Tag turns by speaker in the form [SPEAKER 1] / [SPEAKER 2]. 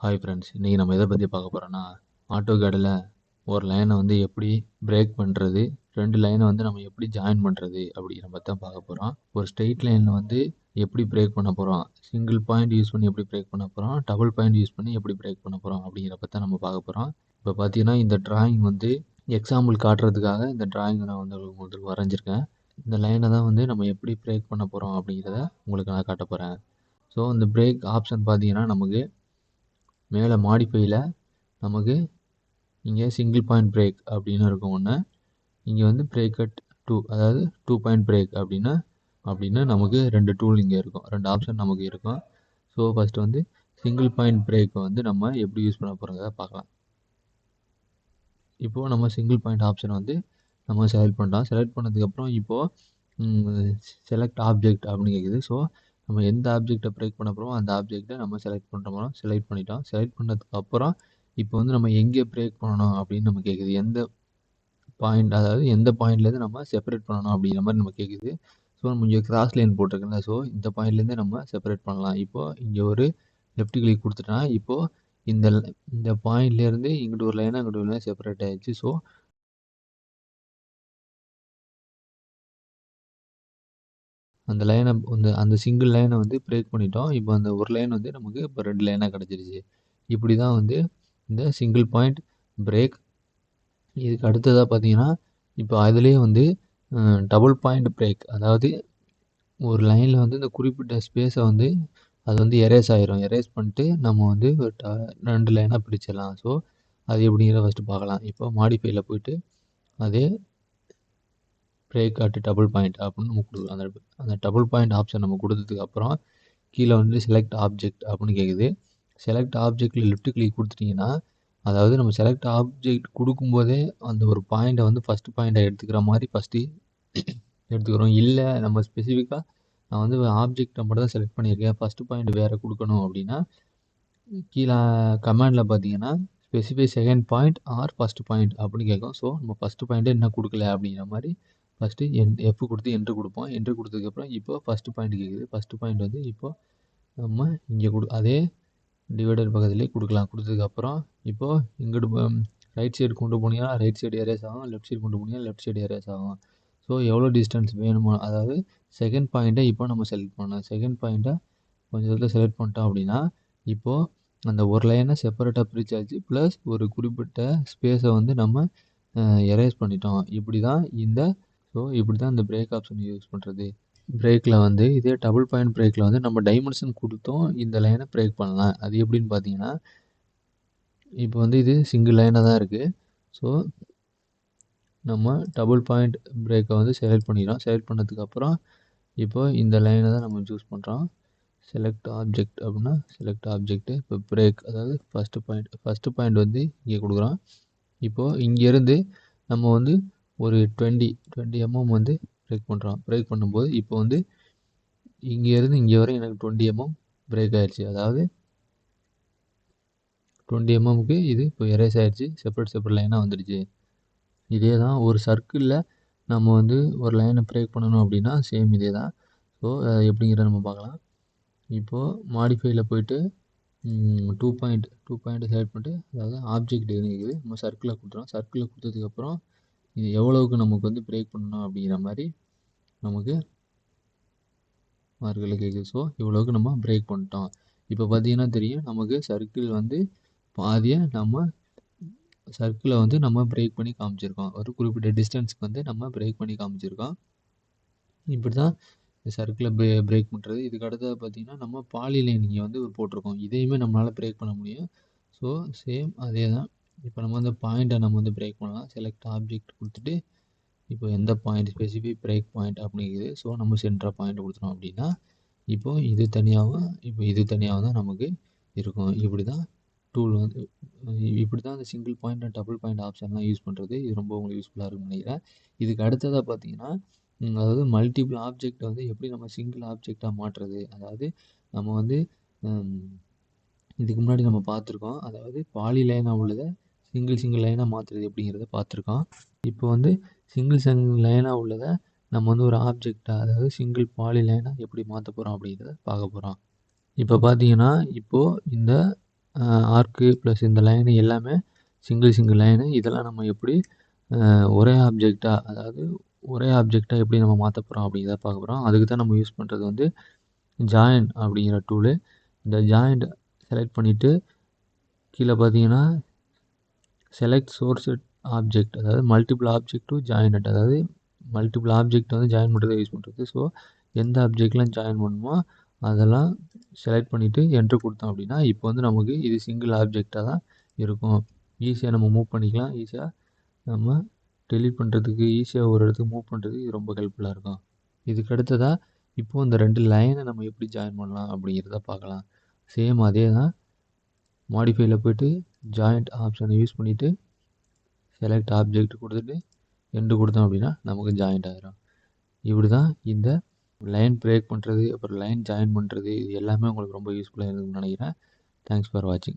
[SPEAKER 1] Hi friends, இன்றைக்கி நம்ம எதை பற்றி பார்க்க போகிறோன்னா, ஆட்டோகேடில் ஒரு லைனை வந்து எப்படி பிரேக் பண்ணுறது, 2 லைனை வந்து நம்ம எப்படி ஜாயின் பண்ணுறது அப்படிங்கிற பற்றி தான் பார்க்க போகிறோம். ஒரு ஸ்ட்ரெயிட் லைனில் வந்து எப்படி பிரேக் பண்ண போகிறோம், சிங்கிள் பாயிண்ட் யூஸ் பண்ணி எப்படி பிரேக் பண்ண போகிறோம், டபுள் பாயிண்ட் யூஸ் பண்ணி எப்படி பிரேக் பண்ண போகிறோம் அப்படிங்கிற பற்றி தான் நம்ம பார்க்க போகிறோம். இப்போ பார்த்தீங்கன்னா இந்த டிராயிங் வந்து எக்ஸாம்பிள் காட்டுறதுக்காக இந்த டிராயிங் நான் வந்து உங்களுக்கு வரைஞ்சிருக்கேன். இந்த லைனை தான் வந்து நம்ம எப்படி பிரேக் பண்ண போகிறோம் அப்படிங்கிறத உங்களுக்கு நான் காட்ட போகிறேன். ஸோ இந்த பிரேக் ஆப்ஷன் பார்த்தீங்கன்னா நமக்கு மேலே மாடிஃபையில் நமக்கு இங்கே சிங்கிள் பாயிண்ட் பிரேக் அப்படின்னு இருக்கும் ஒன்று. இங்கே வந்து பிரேக் அட் 2, அதாவது 2 பாயிண்ட் பிரேக் அப்படின்னு நமக்கு 2 டூல் இங்கே இருக்கும், 2 ஆப்ஷன் நமக்கு இருக்கும். ஸோ ஃபஸ்ட்டு வந்து சிங்கிள் பாயிண்ட் பிரேக்கை வந்து நம்ம எப்படி யூஸ் பண்ண போகிறத பார்க்கலாம். இப்போது நம்ம சிங்கிள் பாயிண்ட் ஆப்ஷனை வந்து நம்ம செலக்ட் பண்ணலாம். செலக்ட் பண்ணதுக்கப்புறம் இப்போது செலக்ட் ஆப்ஜெக்ட் அப்படின்னு கேட்குது. ஸோ நம்ம எந்த ஆப்ஜெக்டை பிரேக் பண்ண போகிறோமோ அந்த ஆப்ஜெக்டை நம்ம செலக்ட் பண்ணுறோமோ செலக்ட் பண்ணிட்டோம். செலக்ட் பண்ணதுக்கப்புறம் இப்போ வந்து நம்ம எங்கே பிரேக் பண்ணணும் அப்படின்னு நம்ம கேட்குது. எந்த பாயிண்ட், அதாவது எந்த பாயிண்ட்லேருந்து நம்ம செப்பரேட் பண்ணணும் அப்படிங்கிற மாதிரி நம்ம கேட்குது. ஸோ நம்ம இங்கே கிராஸ் லைன் போட்டிருக்கல, ஸோ இந்த பாயிண்ட்லேருந்து நம்ம செப்பரேட் பண்ணலாம். இப்போது இங்கே ஒரு லெஃப்ட் கிளிக் கொடுத்துட்டா இப்போது இந்த பாயிண்ட்லேருந்து இங்கிட்டு ஒரு லைனாக இங்கிட்டு ஒரு லைன் செப்பரேட் ஆகிடுச்சு. ஸோ அந்த லைனை வந்து அந்த சிங்கிள் லைனை வந்து பிரேக் பண்ணிட்டோம். இப்போ அந்த ஒரு லைன் வந்து நமக்கு இப்போ 2 லைனாக கிடச்சிருச்சு. இப்படி தான் வந்து இந்த சிங்கிள் பாயிண்ட் பிரேக். இதுக்கு அடுத்ததாக பார்த்தீங்கன்னா இப்போ அதுலேயே வந்து டபுள் பாயிண்ட் பிரேக், அதாவது ஒரு லைனில் வந்து இந்த குறிப்பிட்ட ஸ்பேஸை வந்து அது வந்து எரேஸ் ஆயிரும். எரேஸ் பண்ணிட்டு நம்ம வந்து ஒரு 2 லைனாக பிரிச்சிடலாம். ஸோ அது எப்படிங்கிறத ஃபஸ்ட்டு பார்க்கலாம். இப்போ மாடிஃபையில் போயிட்டு அதே பிரேக் அட் டபுள் பாயிண்ட் அப்படின்னு நம்ம கொடுக்கலாம். அந்த டபுள் பாயிண்ட் ஆப்ஷன் நம்ம கொடுத்ததுக்கப்புறம் கீழே வந்து செலக்ட் ஆப்ஜெக்ட் அப்படின்னு கேட்குது. செலக்ட் ஆப்ஜெக்டில் லெஃப்ட் கிளிக் கொடுத்துட்டிங்கன்னா, அதாவது நம்ம செலக்ட் ஆப்ஜெக்ட் கொடுக்கும்போதே அந்த ஒரு பாயிண்ட்டை வந்து ஃபஸ்ட்டு பாயிண்ட்டை எடுத்துக்கிற மாதிரி ஃபஸ்ட்டு எடுத்துக்கிறோம். இல்லை நம்ம ஸ்பெசிஃபிக்காக நான் வந்து ஆப்ஜெக்டை மட்டும் தான் செலக்ட் பண்ணியிருக்கேன், ஃபஸ்ட்டு பாயிண்ட் வேறு கொடுக்கணும் அப்படின்னா கீழே கமெண்டில் பார்த்தீங்கன்னா specify second point or first point அப்படின்னு கேட்கும். ஸோ நம்ம ஃபஸ்ட்டு பாயிண்ட்டே என்ன கொடுக்கல அப்படிங்கிற மாதிரி ஃபஸ்ட்டு எஃப் கொடுத்து என்ட்ரு கொடுப்போம். என்ட்ரு கொடுத்ததுக்கப்புறம் இப்போ ஃபஸ்ட்டு பாயிண்ட் கேட்குது. ஃபஸ்ட்டு பாயிண்ட் வந்து இப்போது நம்ம இங்கே அதே டிவைடர் பக்கத்துலேயே கொடுக்கலாம். கொடுத்ததுக்கப்புறம் இப்போது இங்கிட்டு ரைட் சைடு கொண்டு போனீங்கன்னா ரைட் சைடு எரேஸ் ஆகும், லெஃப்ட் சைடு கொண்டு போனீங்கன்னா லெஃப்ட் சைடு எரேஸ் ஆகும். ஸோ எவ்வளோ டிஸ்டன்ஸ் வேணுமோ, அதாவது செகண்ட் பாயிண்ட்டை இப்போ நம்ம செலக்ட் பண்ணணும். செகண்ட் பாயிண்ட்டை கொஞ்சம் தூரத்தில் செலக்ட் பண்ணிட்டோம் அப்படின்னா இப்போது அந்த ஒரு லைனை செப்பரேட்டாக பிரிச்சாச்சு, ப்ளஸ் ஒரு குறிப்பிட்ட ஸ்பேஸை வந்து நம்ம எரேஸ் பண்ணிட்டோம். இப்படி தான் இந்த பிரேக் ஆப்ஷன் யூஸ் பண்ணுறது. பிரேக்கில் வந்து இதே டபுள் பாயிண்ட் பிரேக்கில் வந்து நம்ம டைமென்ஷன் கொடுத்தோம் இந்த லைனை பிரேக் பண்ணலாம். அது எப்படின்னு பார்த்தீங்கன்னா இப்போ வந்து இது சிங்கிள் லைனாக தான் இருக்குது. ஸோ நம்ம டபுள் பாயிண்ட் பிரேக்கை வந்து செலக்ட் பண்ணிக்கிறோம். செலக்ட் பண்ணதுக்கப்புறம் இப்போ இந்த லைனை தான் நம்ம சூஸ் பண்ணுறோம். செலக்ட் ஆப்ஜெக்ட் அப்படின்னா செலக்ட் ஆப்ஜெக்ட்டு இப்போ பிரேக், அதாவது ஃபஸ்ட்டு பாயிண்ட் வந்து இங்கே கொடுக்குறோம். இப்போது இங்கேருந்து நம்ம வந்து ஒரு 20 mm வந்து பிரேக் பண்ணுறோம். பிரேக் பண்ணும்போது இப்போ வந்து இங்கேருந்து இங்கே வரை எனக்கு 20 mm பிரேக் ஆகிடுச்சு. அதாவது 20 mmக்கு இது இப்போ எரேஸ் ஆகிடுச்சு, செப்பரேட் லைனாக வந்துடுச்சு. இதே தான் ஒரு சர்க்கிளில் நம்ம வந்து ஒரு லைனை பிரேக் பண்ணணும் அப்படின்னா சேம் இதே தான். ஸோ எப்படிங்கிறத நம்ம பார்க்கலாம். இப்போது மாடிஃபையில் போயிட்டு 2 பாயிண்ட் செலக்ட் பண்ணிட்டு, அதாவது ஆப்ஜெக்ட் இருக்குது நம்ம சர்க்கிளில் கொடுத்துறோம். சர்க்கிளில் கொடுத்ததுக்கப்புறம் இது எவ்வளவுக்கு நமக்கு வந்து பிரேக் பண்ணணும் அப்படிங்கிற மாதிரி நமக்கு மார்க்கில் கேட்குது. ஸோ இவ்வளோவுக்கு நம்ம பிரேக் பண்ணிட்டோம். இப்போ பார்த்தீங்கன்னா தெரியும், நமக்கு சர்க்கிள் வந்து பாதியை சர்க்கிளை வந்து நம்ம பிரேக் பண்ணி காமிச்சிருக்கோம். ஒரு குறிப்பிட்ட டிஸ்டன்ஸ்க்கு வந்து நம்ம பிரேக் பண்ணி காமிச்சிருக்கோம். இப்படி தான் சர்க்கிளை பிரேக் பண்ணுறது. இதுக்கு அடுத்தது பார்த்திங்கன்னா நம்ம பாலிலைன் இங்கே வந்து போட்டிருக்கோம். இதையுமே நம்மளால் பிரேக் பண்ண முடியும். ஸோ சேம் அதே தான். இப்போ நம்ம வந்து பாயிண்ட்டை நம்ம வந்து பிரேக் பண்ணலாம். செலக்ட் ஆப்ஜெக்ட் கொடுத்துட்டு இப்போ எந்த பாயிண்ட் ஸ்பெசிஃபை பிரேக் பாயிண்ட் அப்படிங்குது. ஸோ நம்ம சென்டராக பாயிண்ட் கொடுத்துட்டோம் அப்படின்னா இப்போது இது தனியாகவும் தான் நமக்கு இருக்கும். இப்படி தான் டூல் வந்து இப்படி தான் அந்த single point and double point ஆப்ஷன்லாம் யூஸ் பண்ணுறது. இது ரொம்ப உங்களுக்கு யூஸ்ஃபுல்லாக இருக்கும்னு நினைக்கிறேன். இதுக்கு அடுத்ததாக பார்த்தீங்கன்னா அதாவது மல்டிபிள் ஆப்ஜெக்ட் வந்து எப்படி நம்ம சிங்கிள் ஆப்ஜெக்டாக மாற்றுறது. அதாவது நம்ம வந்து இதுக்கு முன்னாடி நம்ம பார்த்துருக்கோம். அதாவது பாலி லைனாக உள்ளதை சிங்கிள் லைனாக மாற்றுறது எப்படிங்கிறத பார்த்துருக்கோம். இப்போ வந்து சிங்கிள் லைனாக உள்ளதை நம்ம வந்து ஒரு ஆப்ஜெக்டாக, அதாவது சிங்கிள் பாலி லைனாக எப்படி மாற்ற போகிறோம் அப்படிங்கிறத பார்க்க போகிறோம். இப்போ பார்த்தீங்கன்னா இப்போது இந்த ஆர்க்கு ப்ளஸ் இந்த லைனு எல்லாமே சிங்கிள் லைனு. இதெல்லாம் நம்ம எப்படி ஒரே ஆப்ஜெக்டாக, அதாவது ஒரே ஆப்ஜெக்டாக எப்படி நம்ம மாற்ற போகிறோம் அப்படிங்கிறத பார்க்க போகிறோம். அதுக்கு தான் நம்ம யூஸ் பண்ணுறது வந்து ஜாயின் அப்படிங்கிற டூலு. இந்த ஜாயிண்ட் செலக்ட் பண்ணிவிட்டு கீழே பார்த்தீங்கன்னா செலக்ட் சோர்ஸ் ஆப்ஜெக்ட், அதாவது multiple object to join at, அதாவது மல்டிபிள் ஆப்ஜெக்ட் வந்து ஜாயின் பண்ணுறதை யூஸ் பண்ணுறது. ஸோ எந்த ஆப்ஜெக்ட்லாம் ஜாயின் பண்ணணுமோ அதெல்லாம் செலக்ட் பண்ணிவிட்டு என்ட்ரு கொடுத்தோம் அப்படின்னா இப்போ வந்து நமக்கு இது சிங்கிள் ஆப்ஜெக்டாக தான் இருக்கும். ஈஸியாக நம்ம மூவ் பண்ணிக்கலாம். ஈஸியாக நம்ம டெலீட் பண்ணுறதுக்கு, ஈஸியாக ஒரு இடத்துக்கு மூவ் பண்ணுறதுக்கு இது ரொம்ப ஹெல்ப்ஃபுல்லாக இருக்கும். இதுக்கு அடுத்ததாக இப்போது இந்த 2 லைனை நம்ம எப்படி ஜாயின் பண்ணலாம் அப்படிங்கிறத பார்க்கலாம். சேம் அதே தான். மாடிஃபைல போய்ட்டு ஜாயிண்ட் ஆப்ஷனை யூஸ் பண்ணிவிட்டு செலக்ட் ஆப்ஜெக்ட் கொடுத்துட்டு எண்டு கொடுத்தோம் அப்படின்னா நமக்கு ஜாயிண்ட் ஆகிரும். இப்படி தான் இந்த லைன் பிரேக் பண்ணுறது, அப்புறம் லைன் ஜாயின் பண்ணுறது, இது எல்லாமே உங்களுக்கு ரொம்ப யூஸ்ஃபுல்லாக இருக்கும்னு நினைக்கிறேன். தேங்க்ஸ் ஃபார் வாட்சிங்.